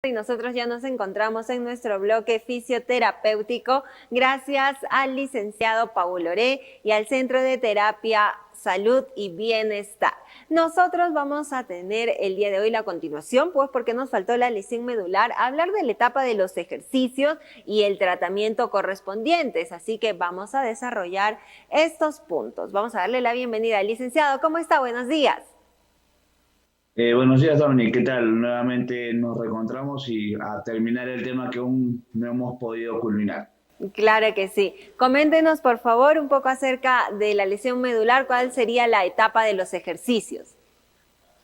Y nosotros ya nos encontramos en nuestro bloque fisioterapéutico gracias al licenciado Paulo Oré y al Centro de Terapia, Salud y Bienestar. Nosotros vamos a tener el día de hoy la continuación, pues porque nos faltó la lesión medular, hablar de la etapa de los ejercicios y el tratamiento correspondientes. Así que vamos a desarrollar estos puntos. Vamos a darle la bienvenida al licenciado. ¿Cómo está? Buenos días. Buenos días, Dominic. ¿Qué tal? Nuevamente nos reencontramos y a terminar el tema que aún no hemos podido culminar. Claro que sí. Coméntenos, por favor, un poco acerca de la lesión medular, cuál sería la etapa de los ejercicios.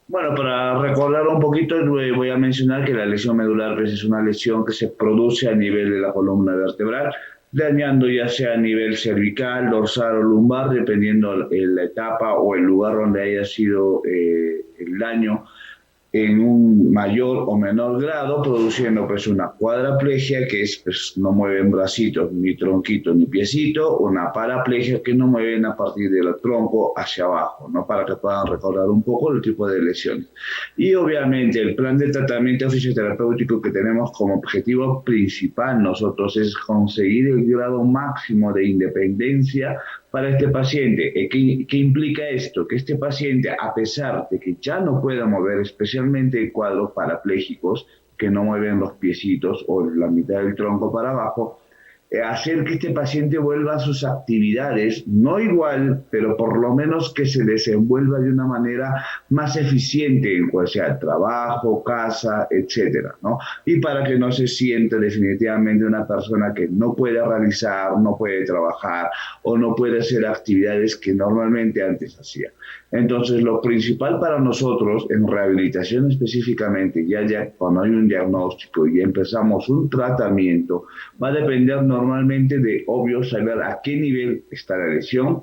Bueno, para recordar un poquito, voy a mencionar que la lesión medular pues, es una lesión que se produce a nivel de la columna vertebral, dañando ya sea a nivel cervical, dorsal o lumbar, dependiendo la etapa o el lugar donde haya sido el daño en un mayor o menor grado, produciendo pues una cuadraplegia, que es pues no mueven bracitos, ni tronquito, ni piecito, una paraplegia que no mueven a partir del tronco hacia abajo, ¿no? Para que puedan recordar un poco el tipo de lesiones. Y obviamente el plan de tratamiento fisioterapéutico que tenemos como objetivo principal nosotros es conseguir el grado máximo de independencia para este paciente. ¿Qué implica esto? Que este paciente, a pesar de que ya no pueda mover, especialmente en cuadros parapléjicos, que no mueven los piecitos o la mitad del tronco para abajo, hacer que este paciente vuelva a sus actividades, no igual, pero por lo menos que se desenvuelva de una manera más eficiente en cual sea trabajo, casa, etcétera, ¿no? Y para que no se sienta definitivamente una persona que no puede realizar, no puede trabajar o no puede hacer actividades que normalmente antes hacía. Entonces, lo principal para nosotros en rehabilitación específicamente, ya cuando hay un diagnóstico y empezamos un tratamiento, va a depender normalmente de, obvio, saber a qué nivel está la lesión,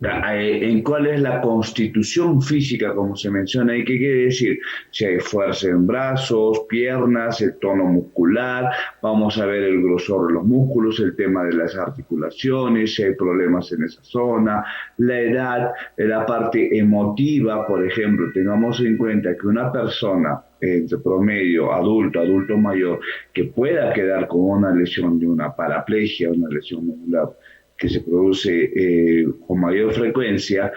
en cuál es la constitución física, como se menciona, y qué quiere decir, si hay fuerza en brazos, piernas, el tono muscular, vamos a ver el grosor de los músculos, el tema de las articulaciones, si hay problemas en esa zona, la edad, la parte emotiva, por ejemplo, tengamos en cuenta que una persona entre promedio, adulto mayor, que pueda quedar con una lesión de una paraplegia, una lesión medular, que se produce con mayor frecuencia,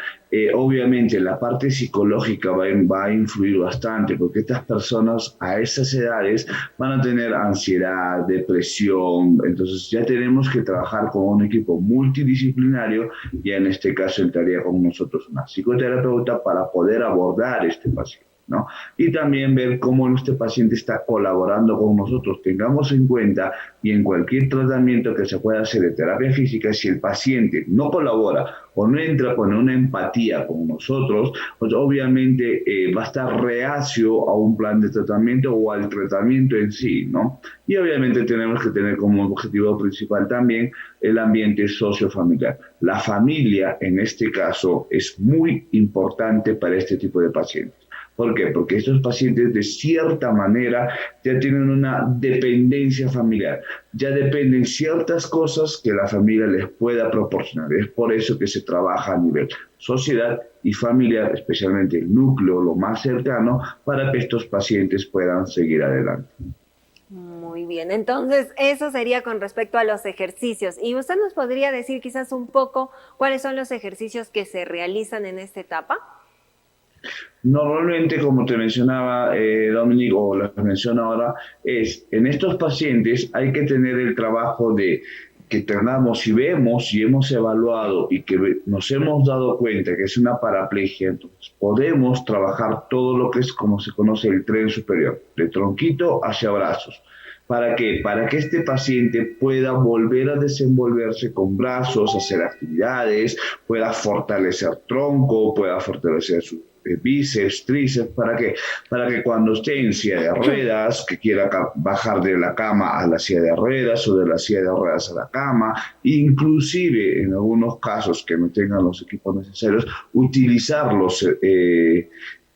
obviamente la parte psicológica va a influir bastante, porque estas personas a esas edades van a tener ansiedad, depresión, entonces ya tenemos que trabajar con un equipo multidisciplinario, y en este caso entraría con nosotros una psicoterapeuta para poder abordar este paciente, ¿no? Y también ver cómo este paciente está colaborando con nosotros. Tengamos en cuenta, y en cualquier tratamiento que se pueda hacer de terapia física, si el paciente no colabora o no entra con una empatía con nosotros, pues obviamente va a estar reacio a un plan de tratamiento o al tratamiento en sí, ¿no? Y obviamente tenemos que tener como objetivo principal también el ambiente sociofamiliar. La familia, en este caso, es muy importante para este tipo de pacientes. ¿Por qué? Porque estos pacientes de cierta manera ya tienen una dependencia familiar, ya dependen ciertas cosas que la familia les pueda proporcionar. Es por eso que se trabaja a nivel sociedad y familiar, especialmente el núcleo, lo más cercano, para que estos pacientes puedan seguir adelante. Muy bien, entonces eso sería con respecto a los ejercicios. ¿Y usted nos podría decir quizás un poco cuáles son los ejercicios que se realizan en esta etapa? Normalmente, como te mencionaba Dominic, o lo menciono ahora, es en estos pacientes hay que tener el trabajo de que tengamos y vemos y hemos evaluado y que nos hemos dado cuenta que es una paraplegia, entonces podemos trabajar todo lo que es como se conoce el tren superior, de tronquito hacia brazos. ¿Para qué? Para que este paciente pueda volver a desenvolverse con brazos, hacer actividades, pueda fortalecer tronco, pueda fortalecer su bíceps, tríceps. ¿Para qué? Para que cuando esté en silla de ruedas, que quiera bajar de la cama a la silla de ruedas o de la silla de ruedas a la cama, inclusive en algunos casos que no tengan los equipos necesarios, utilizarlos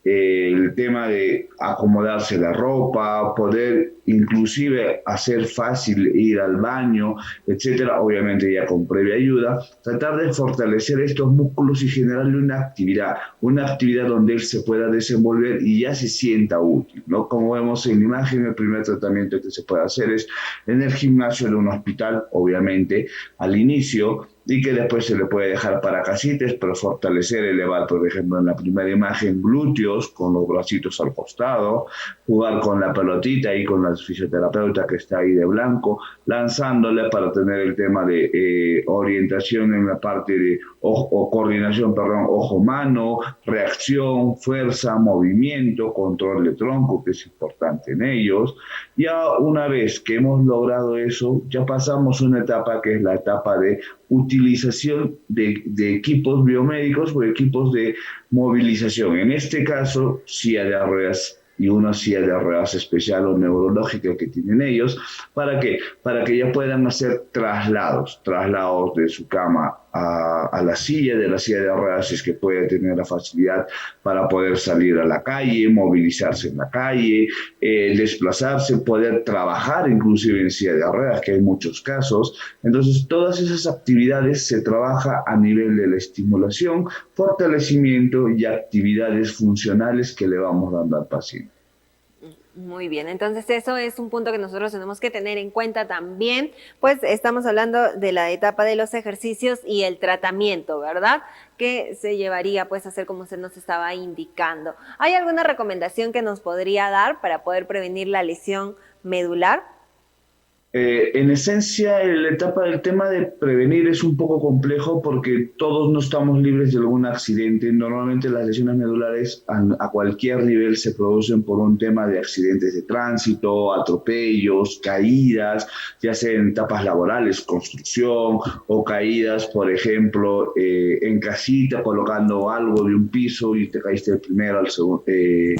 el tema de acomodarse la ropa, poder inclusive hacer fácil ir al baño, etcétera, obviamente ya con previa ayuda, tratar de fortalecer estos músculos y generarle una actividad donde él se pueda desenvolver y ya se sienta útil, ¿no? Como vemos en la imagen, el primer tratamiento que se puede hacer es en el gimnasio de un hospital, obviamente, al inicio, y que después se le puede dejar para casitas, pero fortalecer, elevar, por ejemplo, en la primera imagen, glúteos con los bracitos al costado, jugar con la pelotita y con la fisioterapeuta que está ahí de blanco, lanzándole para tener el tema de orientación en la parte de ojo, o coordinación, perdón, ojo-mano, reacción, fuerza, movimiento, control de tronco, que es importante en ellos. Ya una vez que hemos logrado eso, ya pasamos una etapa que es la etapa de utilización de equipos biomédicos o equipos de movilización. En este caso, silla de ruedas y una silla de ruedas especial o neurológica que tienen ellos. ¿Para qué? Para que ya puedan hacer traslados de su cama a la silla, de la silla de ruedas, es que puede tener la facilidad para poder salir a la calle, movilizarse en la calle, desplazarse, poder trabajar inclusive en silla de ruedas, que hay muchos casos. Entonces, todas esas actividades se trabaja a nivel de la estimulación, fortalecimiento y actividades funcionales que le vamos dando al paciente. Muy bien, entonces eso es un punto que nosotros tenemos que tener en cuenta también, pues estamos hablando de la etapa de los ejercicios y el tratamiento, ¿verdad? Que se llevaría pues a hacer como usted nos estaba indicando. ¿Hay alguna recomendación que nos podría dar para poder prevenir la lesión medular? En esencia, la etapa del tema de prevenir es un poco complejo porque todos no estamos libres de algún accidente. Normalmente las lesiones medulares a cualquier nivel se producen por un tema de accidentes de tránsito, atropellos, caídas, ya sea en etapas laborales, construcción o caídas, por ejemplo, en casita colocando algo de un piso y te caíste del primero al segundo, de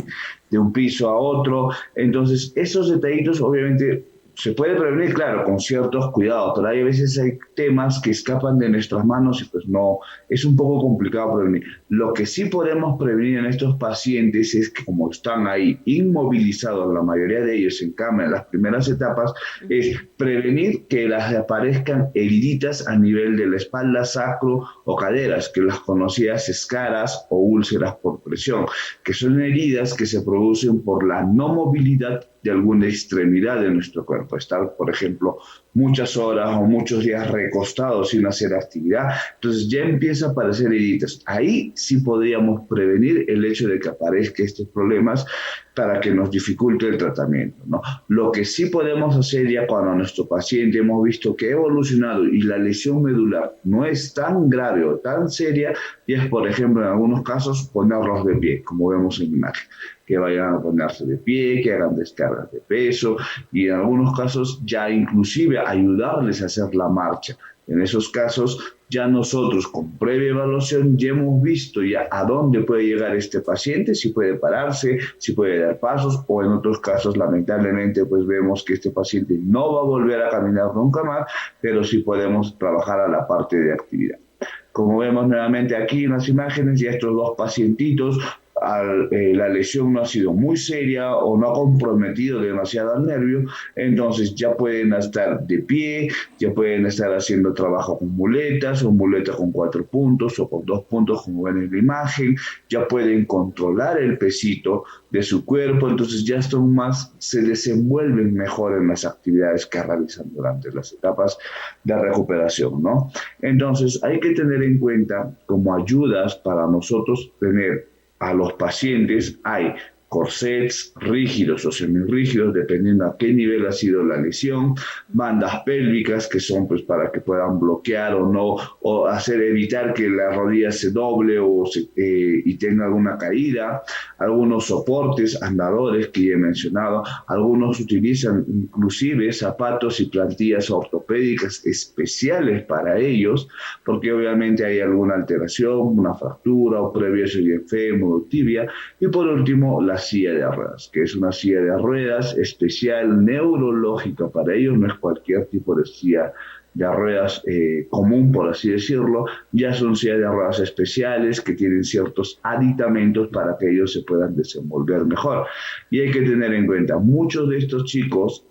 un piso a otro. Entonces, esos detallitos obviamente se puede prevenir, claro, con ciertos cuidados, pero hay veces hay temas que escapan de nuestras manos y pues no, es un poco complicado prevenir. Lo que sí podemos prevenir en estos pacientes es que como están ahí inmovilizados, la mayoría de ellos en cama en las primeras etapas, es prevenir que les aparezcan heriditas a nivel de la espalda, sacro o caderas, que las conocidas escaras o úlceras por presión, que son heridas que se producen por la no movilidad de alguna extremidad de nuestro cuerpo. Estar, por ejemplo, muchas horas o muchos días recostados sin hacer actividad, entonces ya empieza a aparecer heridas. Ahí sí podríamos prevenir el hecho de que aparezcan estos problemas para que nos dificulte el tratamiento, ¿no? Lo que sí podemos hacer ya cuando nuestro paciente hemos visto que ha evolucionado y la lesión medular no es tan grave o tan seria, y es, por ejemplo, en algunos casos ponerlos de pie, como vemos en la imagen, que vayan a ponerse de pie, que hagan descargas de peso y en algunos casos ya inclusive ayudarles a hacer la marcha. En esos casos ya nosotros con previa evaluación ya hemos visto ya a dónde puede llegar este paciente, si puede pararse, si puede dar pasos o en otros casos lamentablemente pues vemos que este paciente no va a volver a caminar nunca más, pero sí podemos trabajar a la parte de actividad. Como vemos nuevamente aquí en las imágenes, ya estos dos pacientitos, la lesión no ha sido muy seria o no ha comprometido demasiado al nervio, entonces ya pueden estar de pie, ya pueden estar haciendo trabajo con muletas o muletas con 4 puntos o con 2 puntos como ven en la imagen, ya pueden controlar el pesito de su cuerpo, entonces ya son más, se desenvuelven mejor en las actividades que realizan durante las etapas de recuperación, ¿no? Entonces hay que tener en cuenta como ayudas para nosotros tener a los pacientes, hay corsets rígidos o semirrígidos, dependiendo a qué nivel ha sido la lesión, bandas pélvicas que son pues para que puedan bloquear o no, o hacer evitar que la rodilla se doble y tenga alguna caída, algunos soportes, andadores que ya he mencionado, algunos utilizan inclusive zapatos y plantillas ortopédicas especiales para ellos, porque obviamente hay alguna alteración, una fractura o previo en fémur o tibia, y por último la silla de ruedas, que es una silla de ruedas especial neurológica para ellos, no es cualquier tipo de silla de ruedas común, por así decirlo, ya son sillas de ruedas especiales que tienen ciertos aditamentos para que ellos se puedan desenvolver mejor. Y hay que tener en cuenta, muchos de estos chicos,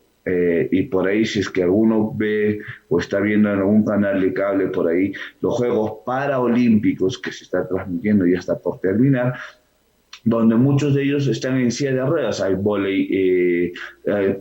y por ahí si es que alguno ve o está viendo en algún canal de cable por ahí los Juegos Paraolímpicos que se están transmitiendo y ya está por terminar, donde muchos de ellos están en silla de ruedas. Hay vóley,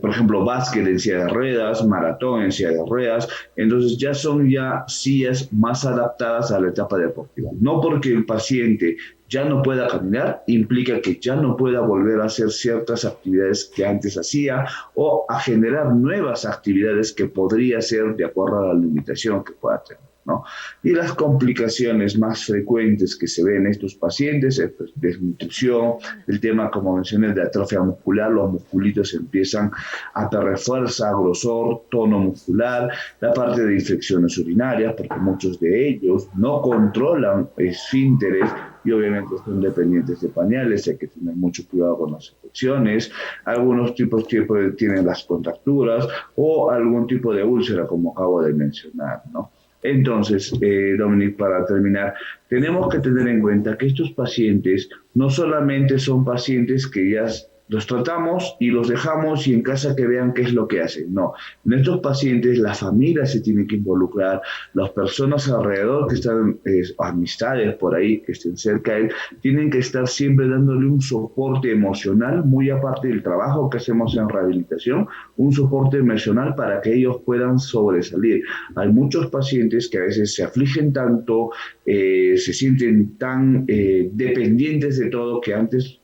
por ejemplo, básquet en silla de ruedas, maratón en silla de ruedas. Entonces ya son sillas más adaptadas a la etapa deportiva. No porque el paciente ya no pueda caminar, implica que ya no pueda volver a hacer ciertas actividades que antes hacía o a generar nuevas actividades que podría hacer de acuerdo a la limitación que pueda tener, ¿no? Y las complicaciones más frecuentes que se ven en estos pacientes es pues, desnutrición, el tema, como mencioné, de atrofia muscular, los musculitos empiezan a perder fuerza, grosor, tono muscular, la parte de infecciones urinarias, porque muchos de ellos no controlan esfínteres y obviamente son dependientes de pañales, hay que tener mucho cuidado con las infecciones, algunos tipos tienen las contracturas o algún tipo de úlcera, como acabo de mencionar, ¿no? Entonces, Dominic, para terminar, tenemos que tener en cuenta que estos pacientes no solamente son pacientes que ya los tratamos y los dejamos y en casa que vean qué es lo que hacen. No, en estos pacientes la familia se tiene que involucrar, las personas alrededor que están, amistades por ahí, que estén cerca de él, tienen que estar siempre dándole un soporte emocional, muy aparte del trabajo que hacemos en rehabilitación, un soporte emocional para que ellos puedan sobresalir. Hay muchos pacientes que a veces se afligen tanto, se sienten tan dependientes de todo que antes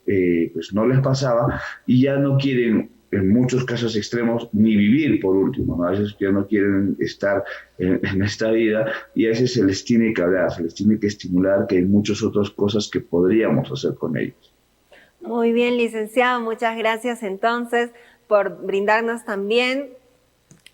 pues no les pasaba y ya no quieren, en muchos casos extremos, ni vivir por último, ¿no? A veces ya no quieren estar en esta vida y a veces se les tiene que hablar, se les tiene que estimular que hay muchas otras cosas que podríamos hacer con ellos. Muy bien, licenciado, muchas gracias entonces por brindarnos también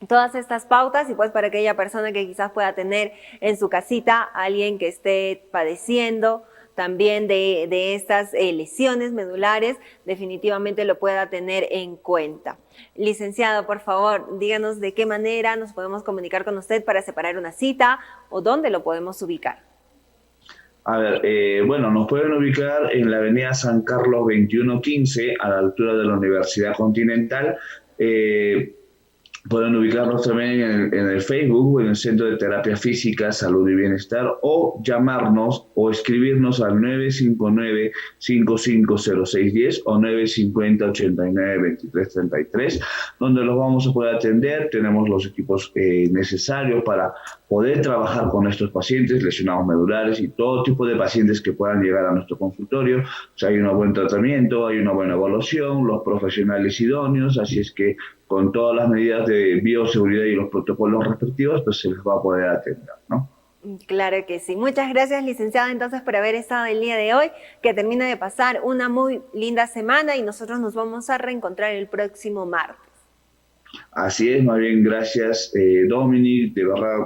todas estas pautas y pues para aquella persona que quizás pueda tener en su casita a alguien que esté padeciendo también de estas lesiones medulares, definitivamente lo pueda tener en cuenta. Licenciado, por favor, díganos de qué manera nos podemos comunicar con usted para separar una cita o dónde lo podemos ubicar. A ver, bueno, nos pueden ubicar en la avenida San Carlos 2115, a la altura de la Universidad Continental. Pueden ubicarnos también en el Facebook, en el Centro de Terapia Física, Salud y Bienestar, o llamarnos o escribirnos al 959-550610 o 950-89-2333, donde los vamos a poder atender. Tenemos los equipos necesarios para poder trabajar con estos pacientes, lesionados medulares y todo tipo de pacientes que puedan llegar a nuestro consultorio. O sea, hay un buen tratamiento, hay una buena evaluación, los profesionales idóneos, así es que con todas las medidas de bioseguridad y los protocolos respectivos, pues se les va a poder atender, ¿no? Claro que sí. Muchas gracias, licenciado, entonces, por haber estado el día de hoy, que termine de pasar una muy linda semana y nosotros nos vamos a reencontrar el próximo martes. Así es, más bien, gracias, Dominic, de verdad.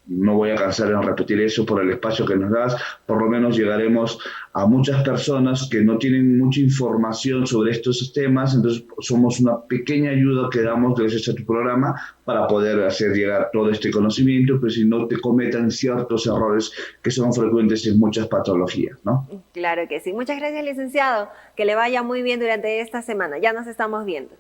No voy a cansar en repetir eso por el espacio que nos das. Por lo menos llegaremos a muchas personas que no tienen mucha información sobre estos temas. Entonces, somos una pequeña ayuda que damos gracias a tu programa para poder hacer llegar todo este conocimiento, pues si no te cometan ciertos errores que son frecuentes en muchas patologías, ¿no? Claro que sí. Muchas gracias, licenciado. Que le vaya muy bien durante esta semana. Ya nos estamos viendo.